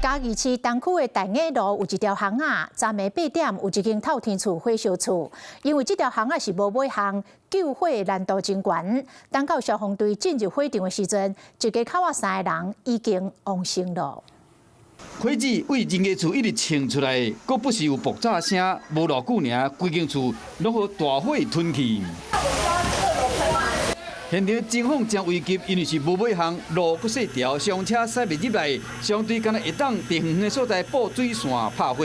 嘉義市東區的大雅路有一條巷仔，昨暝8點有一間透天厝火燒厝，因為這條巷仔是無尾巷，救火難度真懸。等到消防隊進入火場的時陣，一家口仔3個人已經亡身了。火舌為人家厝一直衝出來，佫不時有爆炸聲，無偌久爾，規間厝攏予大火吞去。現場情況真危急，因為是無尾巷，路佫細條，上車駛袂入來。消防隊敢若會當地遠的所在布水線拍火。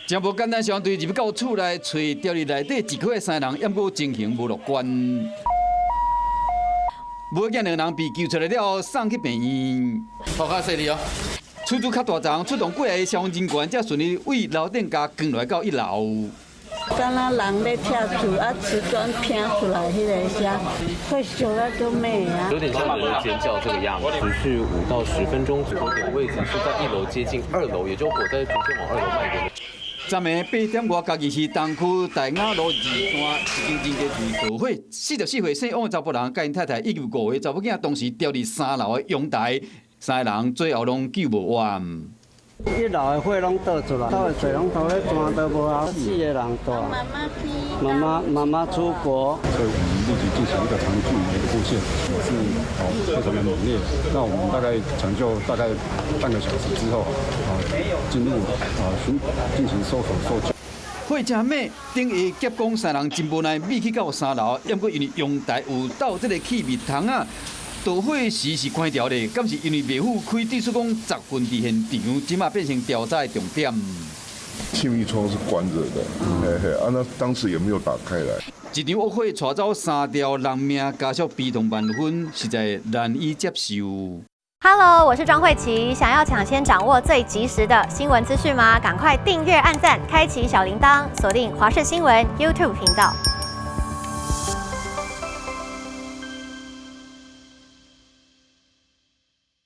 真無簡單，消防隊入到厝內，找掉入內底一區的3人，抑佫情形無樂觀。無要緊，2人被救出來了後，送去病院。頭殼細哩哦。厝主較大張，出動過來的消防人員才順利為樓頂架扛落來到1樓。敢若人咧拆厝啊，瓷磚拼出來迄個聲，會燒得足美啊！有點像人尖叫這個樣子。持續5到10分鐘左右，點位置是在1樓接近2樓，也就火災逐漸往2樓蔓延。昨暝8點外，嘉義市東區大雅路2段一間人家厝着火，44歲姓王的查甫人，甲因太太以及5歲查某囝，當時掉佇3樓的陽台，3個人最後攏救無完。1樓的火攏倒出來，倒的水龍頭咧轉都無效，4個人大。媽媽出國，所以我們立即進行一個長距離的布線，是非常的猛烈。那我們大概搶救大概半個小時之後，進入進行搜救。火真猛，頂下夾講3人真無奈，尾去到3樓，抑過因為陽台有倒這個氣密窗啊。導火時是關掉的，敢是因為賣府開指示講雜份佇現場，即馬變成調查的重點。氣密窗是關着的，那當時也沒有打開來。一場惡火帶走3條人命，家屬悲痛萬分，實在難以接受。Hello， 我是莊慧琪，想要搶先掌握最及時的新聞資訊嗎？趕快訂閱、按讚、開啟小鈴鐺，鎖定華視新聞 YouTube 頻道。